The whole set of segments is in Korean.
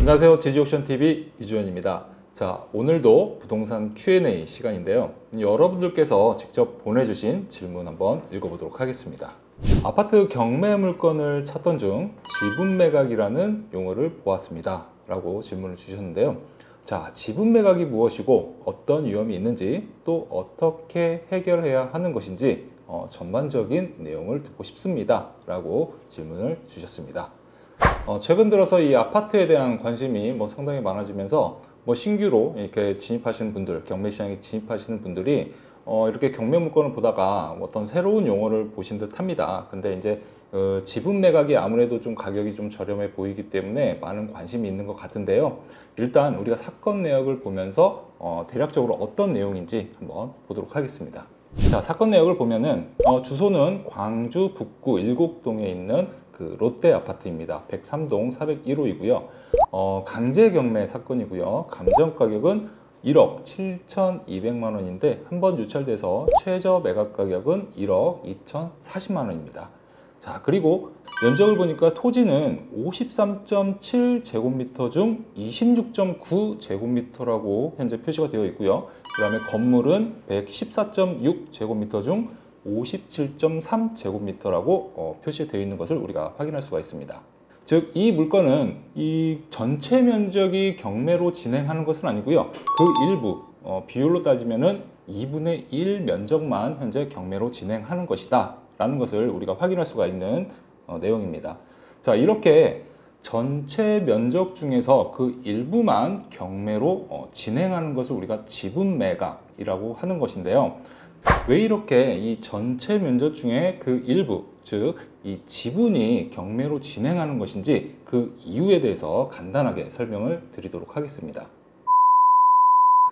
안녕하세요. 지지옥션TV 이주연입니다. 자, 오늘도 부동산 Q&A 시간인데요. 여러분들께서 직접 보내주신 질문 한번 읽어보도록 하겠습니다. 아파트 경매 물건을 찾던 중 지분 매각이라는 용어를 보았습니다. 라고 질문을 주셨는데요. 자, 지분 매각이 무엇이고 어떤 위험이 있는지 또 어떻게 해결해야 하는 것인지 전반적인 내용을 듣고 싶습니다. 라고 질문을 주셨습니다. 최근 들어서 이 아파트에 대한 관심이 상당히 많아지면서 신규로 이렇게 진입하시는 분들, 경매 시장에 진입하시는 분들이 이렇게 경매 물건을 보다가 어떤 새로운 용어를 보신 듯 합니다. 근데 이제 지분 매각이 아무래도 좀 가격이 좀 저렴해 보이기 때문에 많은 관심이 있는 것 같은데요. 일단 우리가 사건 내역을 보면서 대략적으로 어떤 내용인지 한번 보도록 하겠습니다. 자, 사건 내역을 보면은 주소는 광주 북구 일곡동에 있는 그 롯데 아파트입니다. 103동 401호이고요. 강제 경매 사건이고요. 감정 가격은 1억 7,200만 원인데 한 번 유찰돼서 최저 매각 가격은 1억 2,040만 원입니다. 자, 그리고 면적을 보니까 토지는 53.7제곱미터 중 26.9제곱미터라고 현재 표시가 되어 있고요. 그 다음에 건물은 114.6제곱미터 중 57.3제곱미터라고 표시되어 있는 것을 우리가 확인할 수가 있습니다. 즉, 이 물건은 이 전체 면적이 경매로 진행하는 것은 아니고요. 그 일부, 비율로 따지면은 2분의 1 면적만 현재 경매로 진행하는 것이다 라는 것을 우리가 확인할 수가 있는 내용입니다. 자, 이렇게 전체 면적 중에서 그 일부만 경매로 진행하는 것을 우리가 지분 매각이라고 하는 것인데요. 왜 이렇게 이 전체 면적 중에 그 일부, 즉 이 지분이 경매로 진행하는 것인지 그 이유에 대해서 간단하게 설명을 드리도록 하겠습니다.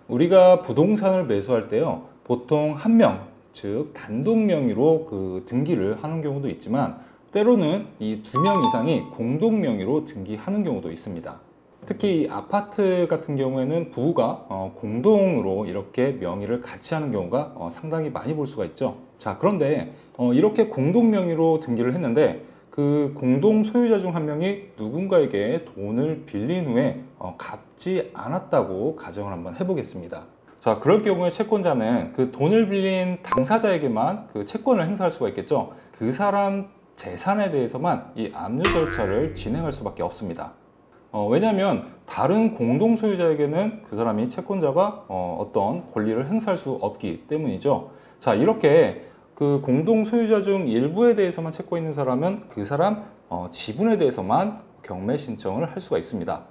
우리가 부동산을 매수할 때요, 보통 한 명, 즉 단독 명의로 그 등기를 하는 경우도 있지만 때로는 이 2명 이상이 공동 명의로 등기하는 경우도 있습니다. 특히 이 아파트 같은 경우에는 부부가 공동으로 이렇게 명의를 같이 하는 경우가 상당히 많이 볼 수가 있죠. 자, 그런데 이렇게 공동 명의로 등기를 했는데 그 공동 소유자 중 한 명이 누군가에게 돈을 빌린 후에 갚지 않았다고 가정을 한번 해보겠습니다. 자, 그럴 경우에 채권자는 그 돈을 빌린 당사자에게만 그 채권을 행사할 수가 있겠죠. 그 사람 재산에 대해서만 이 압류 절차를 진행할 수밖에 없습니다. 왜냐하면 다른 공동 소유자에게는 그 사람이 채권자가 어떤 권리를 행사할 수 없기 때문이죠. 자, 이렇게 그 공동 소유자 중 일부에 대해서만 채권 있는 사람은 그 사람 지분에 대해서만 경매 신청을 할 수가 있습니다.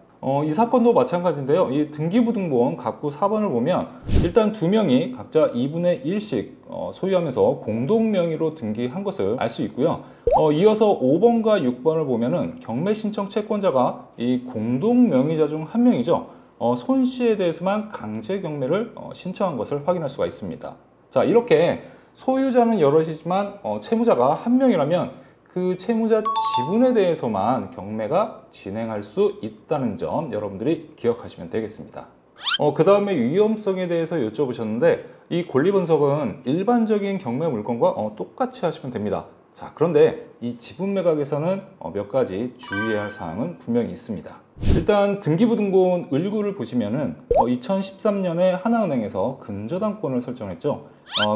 이 사건도 마찬가지인데요. 이 등기부등본 갑구 4번을 보면 일단 2명이 각자 2분의 1씩 소유하면서 공동 명의로 등기한 것을 알 수 있고요. 이어서 5번과 6번을 보면은 경매 신청 채권자가 이 공동 명의자 중 한 명이죠. 손 씨에 대해서만 강제 경매를 신청한 것을 확인할 수가 있습니다. 자, 이렇게 소유자는 여럿이지만 채무자가 한 명이라면 그 채무자 지분에 대해서만 경매가 진행할 수 있다는 점 여러분들이 기억하시면 되겠습니다. 그 다음에 위험성에 대해서 여쭤보셨는데 이 권리 분석은 일반적인 경매 물건과 똑같이 하시면 됩니다. 자, 그런데 이 지분 매각에서는 몇 가지 주의해야 할 사항은 분명히 있습니다. 일단 등기부등본 을구를 보시면은 2013년에 하나은행에서 근저당권을 설정했죠.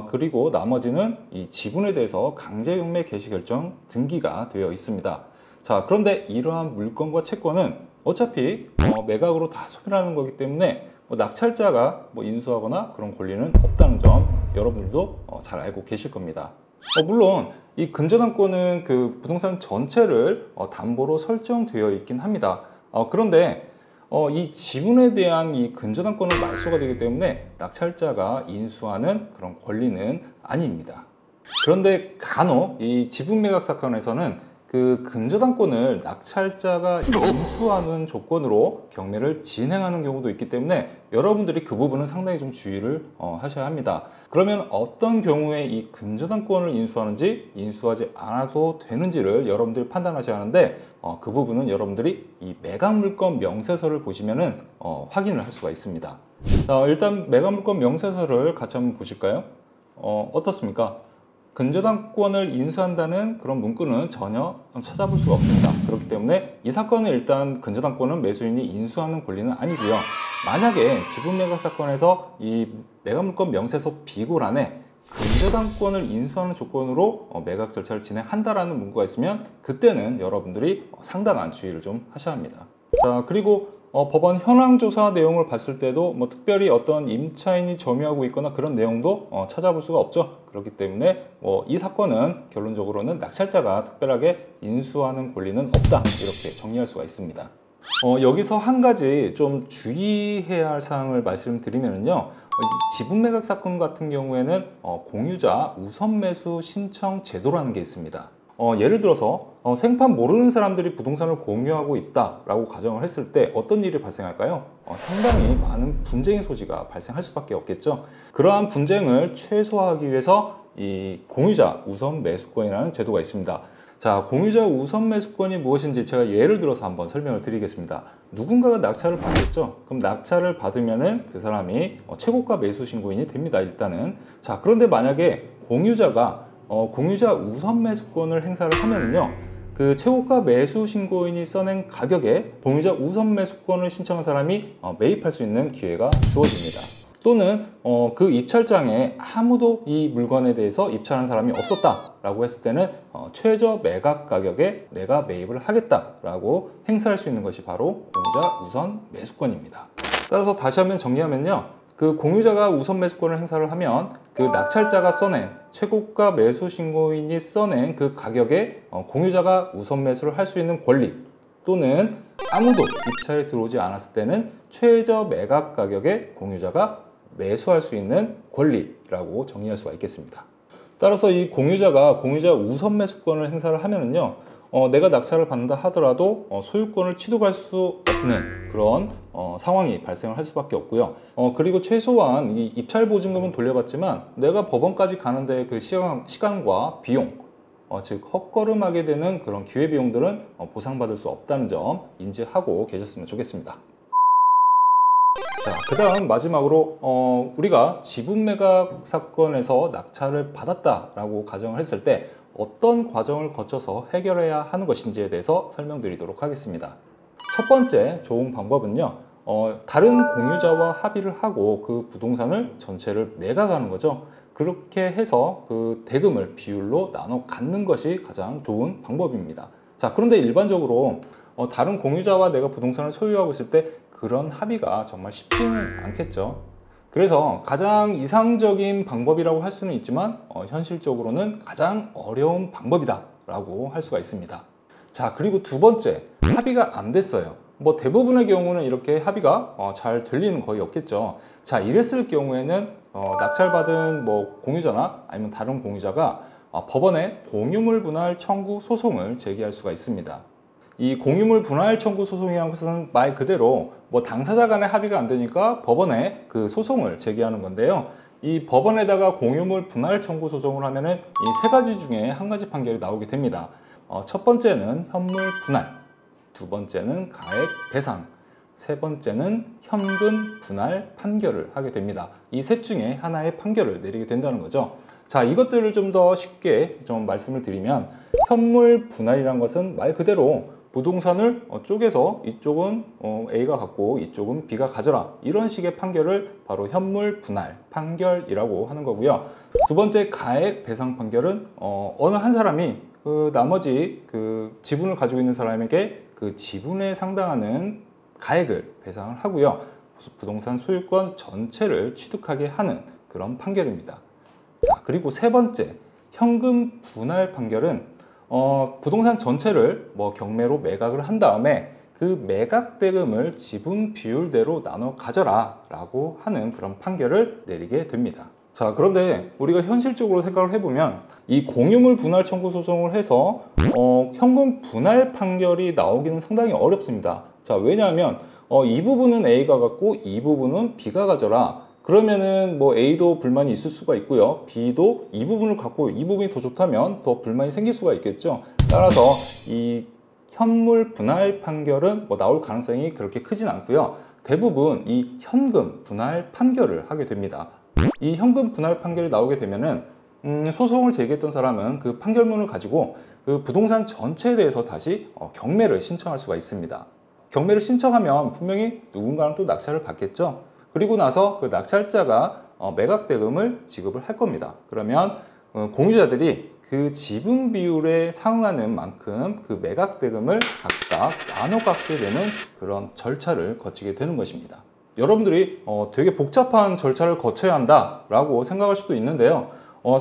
그리고 나머지는 이 지분에 대해서 강제경매 개시 결정 등기가 되어 있습니다. 자, 그런데 이러한 물건과 채권은 어차피 매각으로 다 소멸하는 거기 때문에 낙찰자가 인수하거나 그런 권리는 없다는 점 여러분들도 잘 알고 계실 겁니다. 물론 이 근저당권은 그 부동산 전체를 담보로 설정되어 있긴 합니다. 그런데 이 지분에 대한 이 근저당권은 말소가 되기 때문에 낙찰자가 인수하는 그런 권리는 아닙니다. 그런데 간혹 이 지분 매각 사건에서는 그 근저당권을 낙찰자가 인수하는 조건으로 경매를 진행하는 경우도 있기 때문에 여러분들이 그 부분은 상당히 좀 주의를 하셔야 합니다. 그러면 어떤 경우에 이 근저당권을 인수하는지 인수하지 않아도 되는지를 여러분들이 판단하셔야 하는데 그 부분은 여러분들이 이 매각물건 명세서를 보시면은 확인을 할 수가 있습니다. 자, 일단 매각물건 명세서를 같이 한번 보실까요? 어떻습니까? 근저당권을 인수한다는 그런 문구는 전혀 찾아볼 수가 없습니다. 그렇기 때문에 이 사건은 일단 근저당권은 매수인이 인수하는 권리는 아니고요. 만약에 지분 매각 사건에서 이 매각물권 명세서 비고란에 근저당권을 인수하는 조건으로 매각 절차를 진행한다라는 문구가 있으면 그때는 여러분들이 상당한 주의를 좀 하셔야 합니다. 자, 그리고 법원 현황 조사 내용을 봤을 때도 뭐 특별히 어떤 임차인이 점유하고 있거나 그런 내용도 찾아볼 수가 없죠. 그렇기 때문에 이 사건은 결론적으로는 낙찰자가 특별하게 인수하는 권리는 없다, 이렇게 정리할 수가 있습니다. 여기서 한 가지 좀 주의해야 할 사항을 말씀드리면요, 지분 매각 사건 같은 경우에는 공유자 우선 매수 신청 제도라는 게 있습니다. 예를 들어서 생판 모르는 사람들이 부동산을 공유하고 있다라고 가정을 했을 때 어떤 일이 발생할까요? 상당히 많은 분쟁의 소지가 발생할 수밖에 없겠죠. 그러한 분쟁을 최소화하기 위해서 이 공유자 우선 매수권이라는 제도가 있습니다. 자, 공유자 우선 매수권이 무엇인지 제가 예를 들어서 한번 설명을 드리겠습니다. 누군가가 낙찰을 받겠죠. 그럼 낙찰을 받으면은 그 사람이 최고가 매수 신고인이 됩니다, 일단은. 자, 그런데 만약에 공유자가 공유자 우선 매수권을 행사를 하면은요, 그 최고가 매수 신고인이 써낸 가격에 공유자 우선 매수권을 신청한 사람이 매입할 수 있는 기회가 주어집니다. 또는 그 입찰장에 아무도 이 물건에 대해서 입찰한 사람이 없었다라고 했을 때는 최저 매각 가격에 내가 매입을 하겠다라고 행사할 수 있는 것이 바로 공유자 우선 매수권입니다. 따라서 다시 한번 정리하면요, 그 공유자가 우선 매수권을 행사를 하면 그 낙찰자가 써낸 최고가 매수 신고인이 써낸 그 가격에 공유자가 우선 매수를 할 수 있는 권리, 또는 아무도 입찰에 들어오지 않았을 때는 최저 매각 가격에 공유자가 매수할 수 있는 권리라고 정의할 수가 있겠습니다. 따라서 이 공유자가 공유자 우선 매수권을 행사를 하면은요, 내가 낙찰을 받는다 하더라도 소유권을 취득할 수 없는 그런 상황이 발생을 할 수밖에 없고요. 그리고 최소한 이 입찰 보증금은 돌려받지만 내가 법원까지 가는데 그 시간과 비용, 즉 헛걸음하게 되는 그런 기회비용들은 보상받을 수 없다는 점 인지하고 계셨으면 좋겠습니다. 자, 그 다음 마지막으로 우리가 지분 매각 사건에서 낙찰을 받았다라고 가정을 했을 때 어떤 과정을 거쳐서 해결해야 하는 것인지에 대해서 설명드리도록 하겠습니다. 첫 번째 좋은 방법은요, 다른 공유자와 합의를 하고 그 부동산을 전체를 매각하는 거죠. 그렇게 해서 그 대금을 비율로 나눠 갖는 것이 가장 좋은 방법입니다. 자, 그런데 일반적으로 다른 공유자와 내가 부동산을 소유하고 있을 때 그런 합의가 정말 쉽지는 않겠죠. 그래서 가장 이상적인 방법이라고 할 수는 있지만 현실적으로는 가장 어려운 방법이다 라고 할 수가 있습니다. 자, 그리고 두 번째, 합의가 안 됐어요. 뭐 대부분의 경우는 이렇게 합의가 잘 될 리는 거의 없겠죠. 자, 이랬을 경우에는 낙찰받은 뭐 공유자나 아니면 다른 공유자가 법원에 공유물 분할 청구 소송을 제기할 수가 있습니다. 이 공유물 분할 청구 소송이라는 것은 말 그대로 뭐 당사자 간의 합의가 안 되니까 법원에 그 소송을 제기하는 건데요. 이 법원에다가 공유물 분할 청구 소송을 하면은 이 세 가지 중에 한 가지 판결이 나오게 됩니다. 첫 번째는 현물 분할, 두 번째는 가액 배상, 세 번째는 현금 분할 판결을 하게 됩니다. 이 셋 중에 하나의 판결을 내리게 된다는 거죠. 자, 이것들을 좀 더 쉽게 좀 말씀을 드리면, 현물 분할이란 것은 말 그대로 부동산을 쪼개서 이쪽은 A가 갖고 이쪽은 B가 가져라, 이런 식의 판결을 바로 현물 분할 판결이라고 하는 거고요. 두 번째 가액 배상 판결은 어느 한 사람이 그 나머지 그 지분을 가지고 있는 사람에게 그 지분에 상당하는 가액을 배상을 하고요, 부동산 소유권 전체를 취득하게 하는 그런 판결입니다. 자, 그리고 세 번째 현금 분할 판결은 부동산 전체를 뭐 경매로 매각을 한 다음에 그 매각 대금을 지분 비율대로 나눠 가져라 라고 하는 그런 판결을 내리게 됩니다. 자, 그런데 우리가 현실적으로 생각을 해보면 이 공유물 분할 청구 소송을 해서 현금 분할 판결이 나오기는 상당히 어렵습니다. 자, 왜냐하면 이 부분은 A가 갖고 이 부분은 B가 가져라, 그러면은 뭐 A도 불만이 있을 수가 있고요, B도 이 부분을 갖고 이 부분이 더 좋다면 더 불만이 생길 수가 있겠죠. 따라서 이 현물 분할 판결은 뭐 나올 가능성이 그렇게 크진 않고요, 대부분 이 현금 분할 판결을 하게 됩니다. 이 현금 분할 판결이 나오게 되면은 소송을 제기했던 사람은 그 판결문을 가지고 그 부동산 전체에 대해서 다시 경매를 신청할 수가 있습니다. 경매를 신청하면 분명히 누군가는 또 낙찰을 받겠죠. 그리고 나서 그 낙찰자가 매각 대금을 지급을 할 겁니다. 그러면 공유자들이 그 지분 비율에 상응하는 만큼 그 매각 대금을 각각 나눠 갖게 되는 그런 절차를 거치게 되는 것입니다. 여러분들이 되게 복잡한 절차를 거쳐야 한다라고 생각할 수도 있는데요.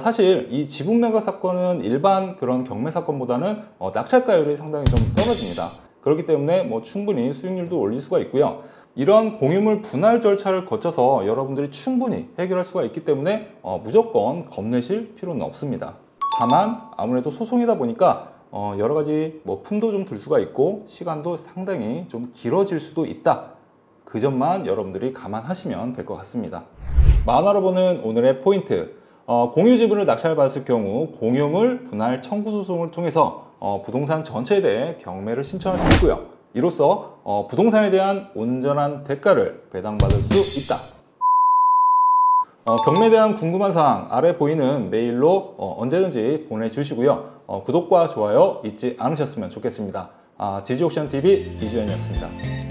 사실 이 지분 매각 사건은 일반 그런 경매 사건보다는 낙찰가율이 상당히 좀 떨어집니다. 그렇기 때문에 충분히 수익률도 올릴 수가 있고요. 이런 공유물 분할 절차를 거쳐서 여러분들이 충분히 해결할 수가 있기 때문에 무조건 겁내실 필요는 없습니다. 다만 아무래도 소송이다 보니까 여러 가지 품도 좀 들 수가 있고 시간도 상당히 좀 길어질 수도 있다. 그 점만 여러분들이 감안하시면 될 것 같습니다. 만화로 보는 오늘의 포인트. 공유 지분을 낙찰받았을 경우 공유물 분할 청구 소송을 통해서 부동산 전체에 대해 경매를 신청할 수 있고요. 이로써 부동산에 대한 온전한 대가를 배당받을 수 있다. 경매에 대한 궁금한 사항 아래 보이는 메일로 언제든지 보내주시고요. 구독과 좋아요 잊지 않으셨으면 좋겠습니다. 지지옥션TV 이주연이었습니다.